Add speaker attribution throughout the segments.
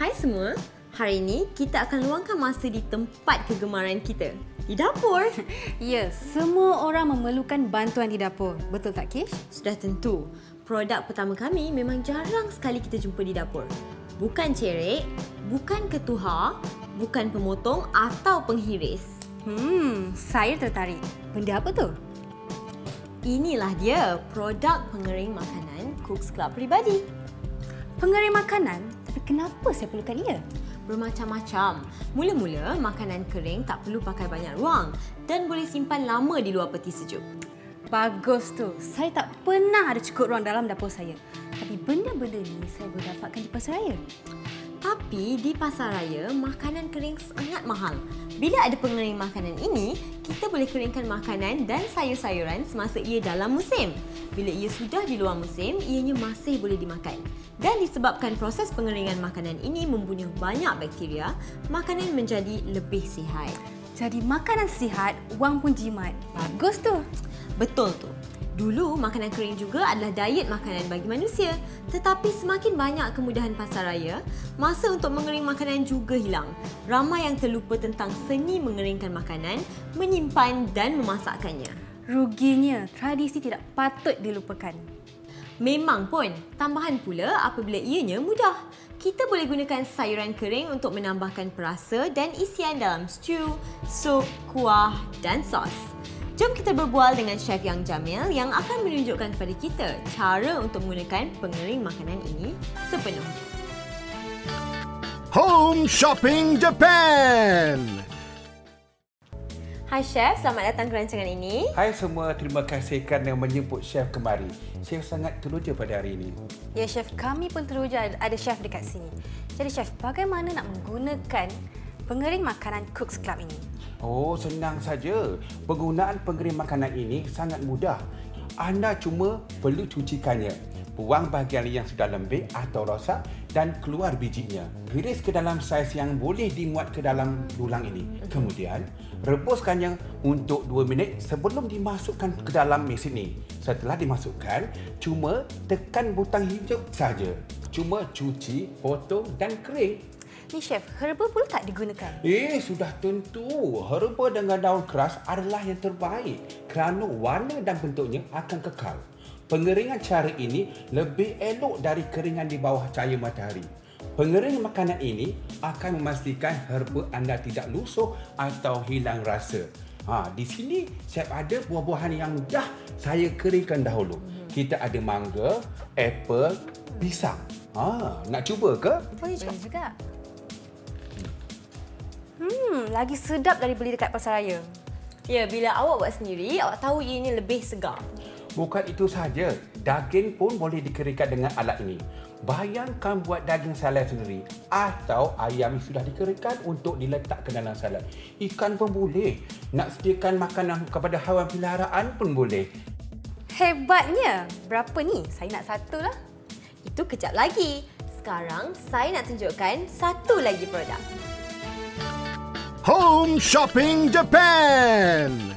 Speaker 1: Hai semua, hari ini kita akan luangkan masa di tempat kegemaran kita, di dapur.
Speaker 2: Ya, semua orang memerlukan bantuan di dapur. Betul tak, Kish?
Speaker 1: Sudah tentu, produk pertama kami memang jarang sekali kita jumpa di dapur. Bukan cerek, bukan ketuhar, bukan pemotong atau penghiris.
Speaker 2: Saya tertarik. Benda apa tu?
Speaker 1: Inilah dia produk pengering makanan Cook's Club Peribadi.
Speaker 2: Pengering makanan? Tapi kenapa saya perlukan ia?
Speaker 1: Bermacam-macam. Mula-mula, makanan kering tak perlu pakai banyak ruang dan boleh simpan lama di luar peti sejuk.
Speaker 2: Bagus tu. Saya tak pernah ada cukup ruang dalam dapur saya. Tapi benda-benda ni saya boleh dapatkan di pasaraya.
Speaker 1: Tapi di pasaraya, makanan kering sangat mahal. Bila ada pengering makanan ini, kita boleh keringkan makanan dan sayur-sayuran semasa ia dalam musim. Bila ia sudah di luar musim, ianya masih boleh dimakan. Dan disebabkan proses pengeringan makanan ini membunuh banyak bakteria, makanan menjadi lebih sihat.
Speaker 2: Jadi makanan sihat, wang pun jimat. Bagus tu.
Speaker 1: Betul tu. Dulu, makanan kering juga adalah diet makanan bagi manusia. Tetapi semakin banyak kemudahan pasaraya, masa untuk mengering makanan juga hilang. Ramai yang terlupa tentang seni mengeringkan makanan, menyimpan dan memasakkannya.
Speaker 2: Ruginya, tradisi tidak patut dilupakan.
Speaker 1: Memang pun, tambahan pula apabila ianya mudah. Kita boleh gunakan sayuran kering untuk menambahkan perasa dan isian dalam stew, sup, kuah dan sos. Jom kita berbual dengan Chef Yang Jamil yang akan menunjukkan kepada kita cara untuk menggunakan pengering makanan ini sepenuhnya.
Speaker 3: Home Shopping Japan.
Speaker 1: Hai Chef, selamat datang ke rancangan ini.
Speaker 4: Hai semua, terima kasih kerana menjemput Chef kemari. Chef sangat teruja pada hari ini.
Speaker 2: Ya Chef, kami pun teruja ada Chef dekat sini. Jadi Chef, bagaimana nak menggunakan pengering makanan Cook's Club ini?
Speaker 4: Oh, senang saja. Penggunaan pengering makanan ini sangat mudah. Anda cuma perlu cucikannya, buang bahagian yang sudah lembik atau rosak dan keluar bijinya. Iris ke dalam saiz yang boleh dimuat ke dalam dulang ini. Kemudian, rebuskannya untuk 2 minit sebelum dimasukkan ke dalam mesin ini. Setelah dimasukkan, cuma tekan butang hijau saja. Cuma cuci, potong dan kering.
Speaker 2: Ni Chef, herba perlu tak digunakan?
Speaker 4: Sudah tentu. Herba dengan daun keras adalah yang terbaik kerana warna dan bentuknya akan kekal. Pengeringan cara ini lebih elok dari keringan di bawah cahaya matahari. Pengering makanan ini akan memastikan herba anda tidak lusuh atau hilang rasa. Di sini saya ada buah-buahan yang dah saya keringkan dahulu. Kita ada mangga, apple, pisang. Nak cuba ke?
Speaker 2: Boleh juga. Lagi sedap dari beli dekat pasaraya.
Speaker 1: Ya, bila awak buat sendiri, awak tahu ianya lebih segar.
Speaker 4: Bukan itu saja, daging pun boleh dikeringkan dengan alat ini. Bayangkan buat daging salad sendiri atau ayam yang sudah dikeringkan untuk diletakkan dalam salad. Ikan pun boleh. Nak sediakan makanan kepada haiwan peliharaan pun boleh.
Speaker 2: Hebatnya. Berapa ni? Saya nak satu lah.
Speaker 1: Itu kejap lagi. Sekarang saya nak tunjukkan satu lagi produk.
Speaker 3: Home Shopping Japan.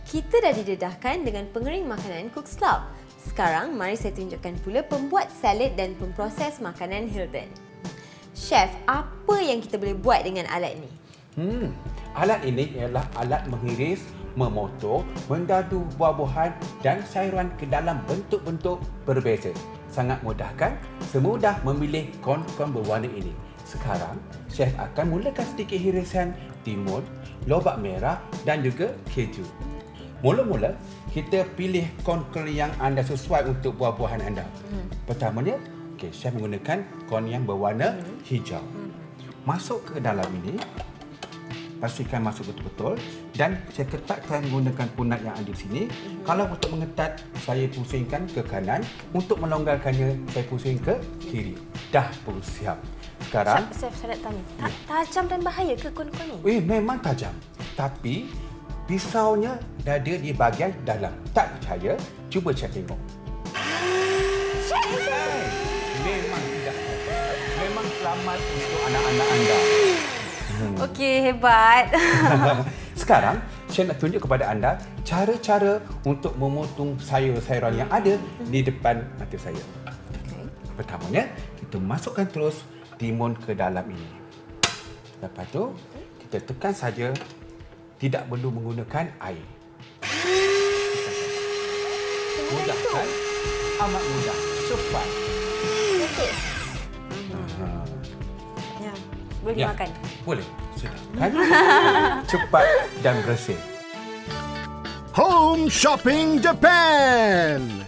Speaker 1: Kita dah didedahkan dengan pengering makanan Cook's Club. Sekarang, mari saya tunjukkan pula pembuat salad dan pemproses makanan Hilton. Chef, apa yang kita boleh buat dengan alat ini?
Speaker 4: Alat ini ialah alat mengiris, memotong, mendadu buah-buahan dan sayuran ke dalam bentuk-bentuk berbeza. Sangat mudah kan? Semudah memilih kon-kon berwarna ini. Sekarang, Chef akan mulakan sedikit hirisan timun, lobak merah dan juga keju. Mula-mula, kita pilih kon-kon yang anda sesuai untuk buah-buahan anda. Pertamanya, Chef menggunakan kon yang berwarna hijau. Masuk ke dalam ini. Pastikan masuk betul-betul dan saya ketatkan menggunakan punat yang ada di sini. Kalau untuk mengetat, saya pusingkan ke kanan. Untuk melonggarkannya, saya pusing ke kiri. Dah pun siap. Sekarang,
Speaker 2: Chef, saya nak tanya. Tajam dan bahaya ke kon-kon ni?
Speaker 4: memang tajam. Tapi, pisaunya ada di bahagian dalam. Tak percaya, cuba cek tengok. Memang tidak tajam. Memang selamat untuk anak-anak anda.
Speaker 2: Okey, hebat.
Speaker 4: Sekarang, saya nak tunjuk kepada anda cara-cara untuk memotong sayur-sayuran yang ada di depan mata saya. Pertamanya, kita masukkan terus timun ke dalam ini. Lepas tu, kita tekan saja. Tidak perlu menggunakan air. Mudah kan? Amat mudah. Cepat.
Speaker 1: Okey.
Speaker 2: Ya. Boleh dimakan.
Speaker 4: Boleh. Sudah kan? Cepat dan bersih.
Speaker 3: Home Shopping Japan.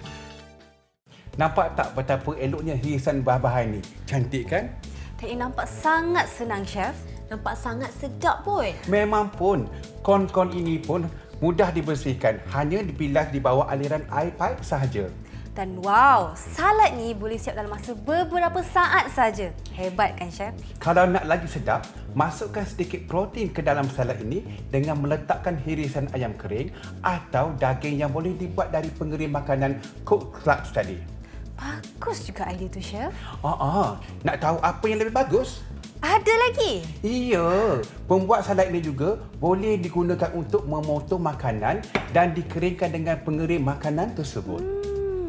Speaker 4: Nampak tak betapa eloknya hiasan bahan-bahan ni? Cantik kan?
Speaker 2: Dan ini nampak sangat senang, Chef.
Speaker 1: Nampak sangat sedap pun.
Speaker 4: Memang pun, kon-kon ini pun mudah dibersihkan. Hanya dipilas di bawah aliran air pipe sahaja.
Speaker 2: Dan wow, salad ni boleh siap dalam masa beberapa saat saja. Hebat kan, Chef?
Speaker 4: Kalau nak lagi sedap, masukkan sedikit protein ke dalam salad ini dengan meletakkan hirisan ayam kering atau daging yang boleh dibuat dari pengering makanan Cook Club tadi.
Speaker 2: Bagus juga idea tu, Chef.
Speaker 4: Nak tahu apa yang lebih bagus?
Speaker 2: Ada lagi?
Speaker 4: Iya, pembuat salad ini juga boleh digunakan untuk memotong makanan dan dikeringkan dengan pengering makanan tersebut.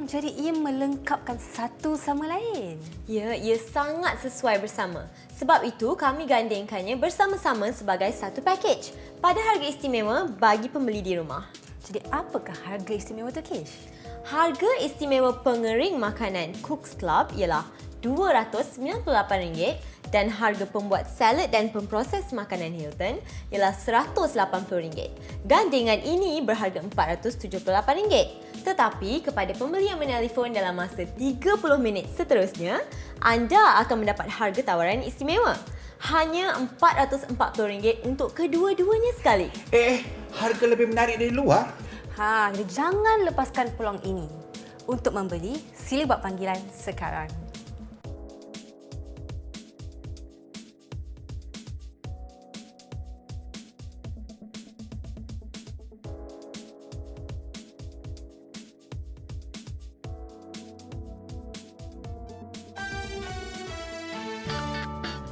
Speaker 2: Jadi ia melengkapkan satu sama lain.
Speaker 1: Ya, ia sangat sesuai bersama. Sebab itu, kami gandingkannya bersama-sama sebagai satu pakej pada harga istimewa bagi pembeli di rumah.
Speaker 2: Jadi apakah harga istimewa tu, Kish?
Speaker 1: Harga istimewa pengering makanan Cook's Club ialah RM298 dan harga pembuat salad dan pemproses makanan Hilton ialah RM180. Gandingan ini berharga RM478. Tetapi kepada pembeli yang menelefon dalam masa 30 minit seterusnya, anda akan mendapat harga tawaran istimewa. Hanya RM440 untuk kedua-duanya sekali.
Speaker 4: Harga lebih menarik dari luar?
Speaker 2: Jadi jangan lepaskan peluang ini. Untuk membeli, sila buat panggilan sekarang.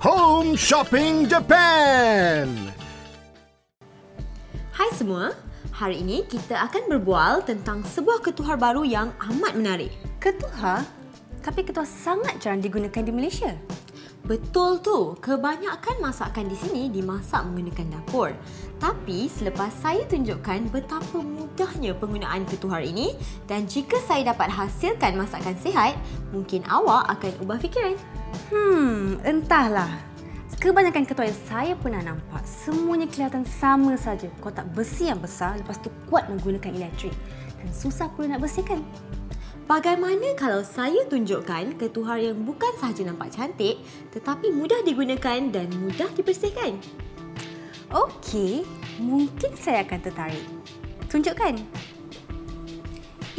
Speaker 3: Home Shopping Japan.
Speaker 1: Hai semua, hari ini kita akan berbual tentang sebuah ketuhar baru yang amat menarik.
Speaker 2: Ketuhar? Tapi ketuhar sangat jarang digunakan di Malaysia.
Speaker 1: Betul tu, kebanyakan masakan di sini dimasak menggunakan dapur. Tapi selepas saya tunjukkan betapa mudahnya penggunaan ketuhar ini dan jika saya dapat hasilkan masakan sihat, mungkin awak akan ubah fikiran.
Speaker 2: Entahlah. Kebanyakan ketuhar yang saya pernah nampak, semuanya kelihatan sama saja. Kotak besi yang besar, lepas tu kuat menggunakan elektrik dan susah pula nak bersihkan.
Speaker 1: Bagaimana kalau saya tunjukkan ketuhar yang bukan sahaja nampak cantik tetapi mudah digunakan dan mudah dibersihkan?
Speaker 2: Okey, mungkin saya akan tertarik. Tunjukkan.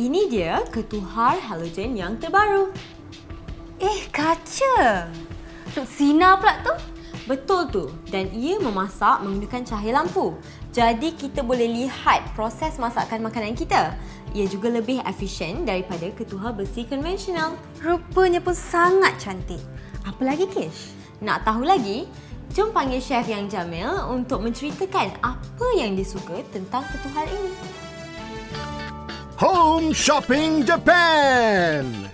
Speaker 1: Ini dia ketuhar halogen yang terbaru.
Speaker 2: Kaca! Duk sinar pula tu.
Speaker 1: Betul tu, dan ia memasak menggunakan cahaya lampu. Jadi kita boleh lihat proses masakan makanan kita. Ia juga lebih efisien daripada ketuhar besi konvensional.
Speaker 2: Rupanya pun sangat cantik. Apa lagi, Kish?
Speaker 1: Nak tahu lagi? Jom panggil chef yang Jamil untuk menceritakan apa yang disuka tentang ketuhar ini.
Speaker 3: Home Shopping Japan.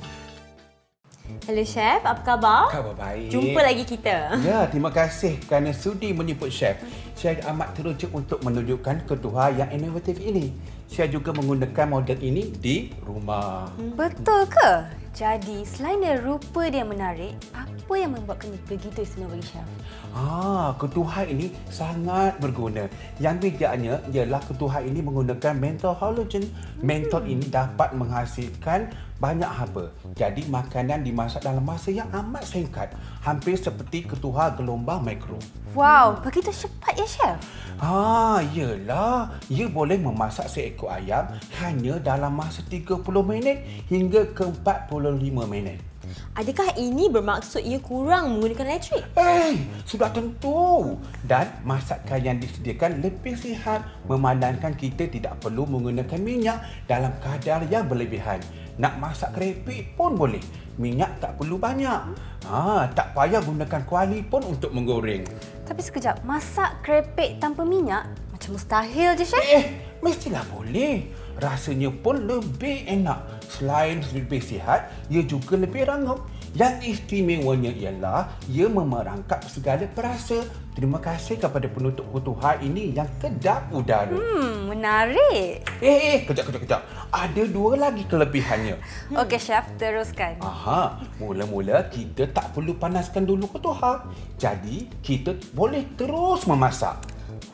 Speaker 1: Hello chef, apa khabar?
Speaker 4: Khabar baik.
Speaker 1: Jumpa lagi kita.
Speaker 4: Ya, terima kasih kerana sudi menjemput chef. Saya amat teruja untuk menunjukkan ketuhar yang inovatif ini. Saya juga menggunakan model ini di rumah.
Speaker 2: Betul ke? Jadi, selain dari rupa dia menarik, apa yang membuatkannya begitu istimewa bagi chef?
Speaker 4: Ketuhar ini sangat berguna. Yang bedanya ialah ketuhar ini menggunakan menthol halogen. Menthol ini dapat menghasilkan banyak haba. Jadi makanan dimasak dalam masa yang amat singkat. Hampir seperti ketuhar gelombang mikro.
Speaker 2: Wow, begitu cepat ya chef?
Speaker 4: Yelah. Ia boleh memasak seekor ayam hanya dalam masa 30 minit hingga ke 45 minit.
Speaker 1: Adakah ini bermaksud ia kurang menggunakan elektrik?
Speaker 4: Sudah tentu. Dan masakan yang disediakan lebih sihat memandangkan kita tidak perlu menggunakan minyak dalam kadar yang berlebihan. Nak masak keripik pun boleh. Minyak tak perlu banyak. Tak payah gunakan kuali pun untuk menggoreng.
Speaker 2: Tapi sekejap, masak keripik tanpa minyak macam mustahil je chef.
Speaker 4: Mestilah boleh. Rasanya pun lebih enak. Selain lebih sihat, ia juga lebih rangup. Yang istimewanya ialah ia memerangkap segala perasa. Terima kasih kepada penutup kutuha ini yang kedap udara.
Speaker 2: Menarik.
Speaker 4: Kejap. Ada 2 lagi kelebihannya.
Speaker 2: Okey, Chef, teruskan.
Speaker 4: Aha, mula-mula kita tak perlu panaskan dulu kutuha. Jadi, kita boleh terus memasak.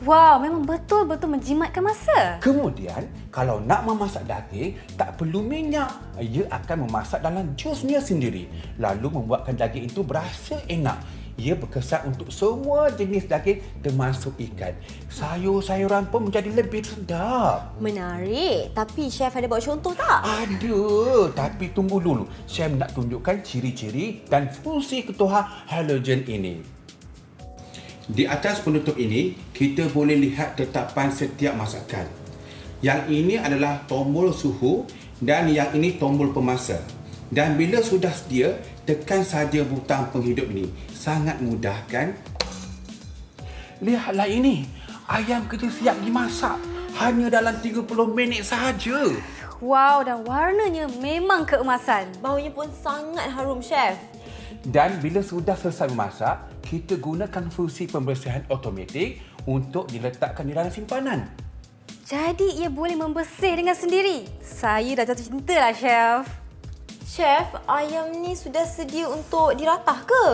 Speaker 2: Wow, memang betul-betul menjimatkan masa.
Speaker 4: Kemudian, kalau nak memasak daging, tak perlu minyak. Ia akan memasak dalam jusnya sendiri. Lalu membuatkan daging itu berasa enak. Ia berkesan untuk semua jenis daging termasuk ikan. Sayur-sayuran pun menjadi lebih sedap.
Speaker 1: Menarik. Tapi Chef ada buat contoh tak?
Speaker 4: Ada, tapi tunggu dulu. Chef nak tunjukkan ciri-ciri dan fungsi ketuha halogen ini. Di atas penutup ini, kita boleh lihat tetapan setiap masakan. Yang ini adalah tombol suhu dan yang ini tombol pemasak. Dan bila sudah sedia, tekan saja butang penghidup ini. Sangat mudah kan? Lihatlah ini. Ayam kita siap dimasak. Hanya dalam 30 minit sahaja.
Speaker 2: Wow, dan warnanya memang keemasan.
Speaker 1: Baunya pun sangat harum, Chef.
Speaker 4: Dan bila sudah selesai memasak, kita gunakan fungsi pembersihan automatik untuk diletakkan di dalam simpanan.
Speaker 2: Jadi ia boleh membersih dengan sendiri. Saya dah jatuh cinta lah, Chef.
Speaker 1: Chef, ayam ni sudah sedia untuk diratah ke?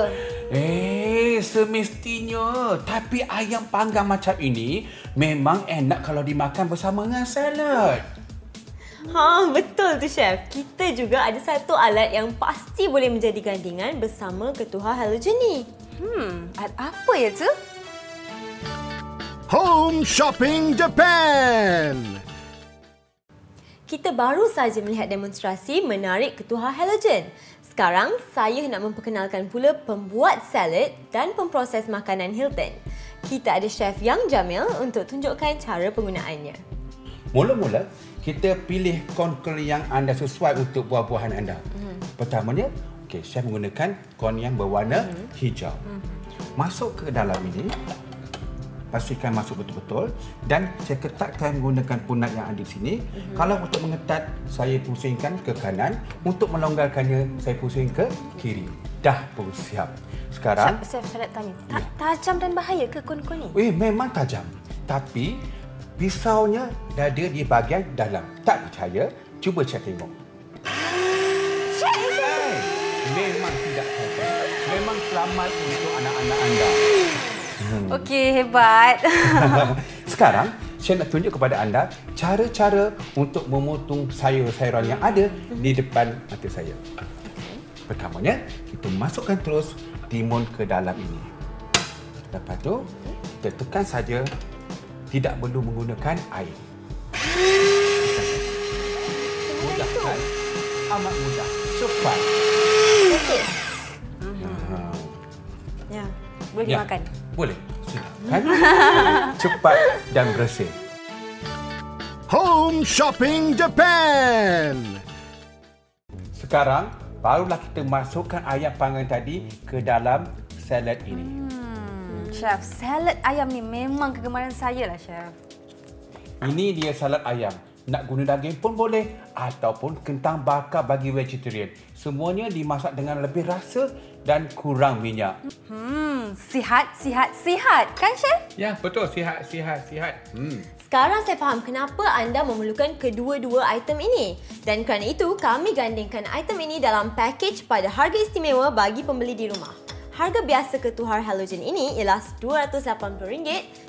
Speaker 4: Semestinya. Tapi ayam panggang macam ini memang enak kalau dimakan bersama dengan salad.
Speaker 1: Betul tu Chef. Kita juga ada satu alat yang pasti boleh menjadi gandingan bersama ketuha halogen ni.
Speaker 2: Alat apa ya tu?
Speaker 3: Home Shopping Japan.
Speaker 1: Kita baru saja melihat demonstrasi menarik ketuha halogen. Sekarang saya nak memperkenalkan pula pembuat salad dan pemproses makanan Hilton. Kita ada Chef Yang Jamil untuk tunjukkan cara penggunaannya.
Speaker 4: Mula-mula, kita pilih corn yang anda sesuai untuk buah-buahan anda. Pertamanya, Chef menggunakan corn yang berwarna hijau. Masuk ke dalam ini. Pastikan masuk betul-betul. Dan saya ketatkan menggunakan punat yang ada di sini. Kalau untuk mengetat, saya pusingkan ke kanan. Untuk melonggarkannya, saya pusing ke kiri. Dah pun siap. Sekarang...
Speaker 2: Chef, saya nak tanya. Tajam dan bahaya ke kon-kon ni?
Speaker 4: Memang tajam. Tapi, pisaunya ada di bahagian dalam. Tak percaya? Cuba cek tengok. Memang tidak tajam. Memang selamat untuk anak-anak anda.
Speaker 2: Okey, hebat.
Speaker 4: Sekarang, saya nak tunjuk kepada anda cara-cara untuk memotong sayur-sayuran yang ada di depan mata saya. Pertamanya, kita masukkan terus timun ke dalam ini. Lepas tu, kita tekan saja. Tidak perlu menggunakan air. Mudah kan? Amat mudah. Cepat.
Speaker 1: Okey.
Speaker 2: Ya, boleh dimakan.
Speaker 4: Boleh. Silakan. Cepat dan bersih.
Speaker 3: Home Shopping Japan.
Speaker 4: Sekarang, barulah kita masukkan ayam panggang tadi ke dalam salad ini.
Speaker 2: Chef, salad ayam ni memang kegemaran saya lah, Chef.
Speaker 4: Ini dia salad ayam. Nak guna daging pun boleh ataupun kentang bakar bagi vegetarian. Semuanya dimasak dengan lebih rasa dan kurang minyak.
Speaker 2: Sihat kan, Chef?
Speaker 4: Ya, betul. Sihat.
Speaker 1: Sekarang saya faham kenapa anda memerlukan kedua-dua item ini. Dan kerana itu, kami gandingkan item ini dalam pakej pada harga istimewa bagi pembeli di rumah. Harga biasa ketuhar halogen ini ialah RM280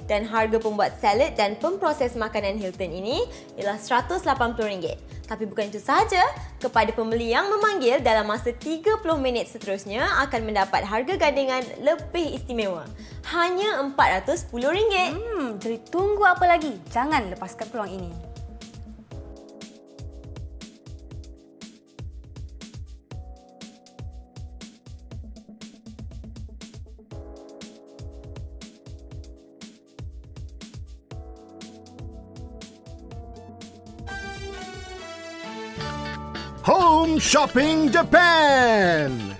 Speaker 1: dan harga pembuat salad dan pemproses makanan Hilton ini ialah RM180. Tapi bukan itu sahaja, kepada pembeli yang memanggil dalam masa 30 minit seterusnya akan mendapat harga gandingan lebih istimewa. Hanya RM410.
Speaker 2: Jadi tunggu apa lagi? Jangan lepaskan peluang ini.
Speaker 3: Home Shopping Japan.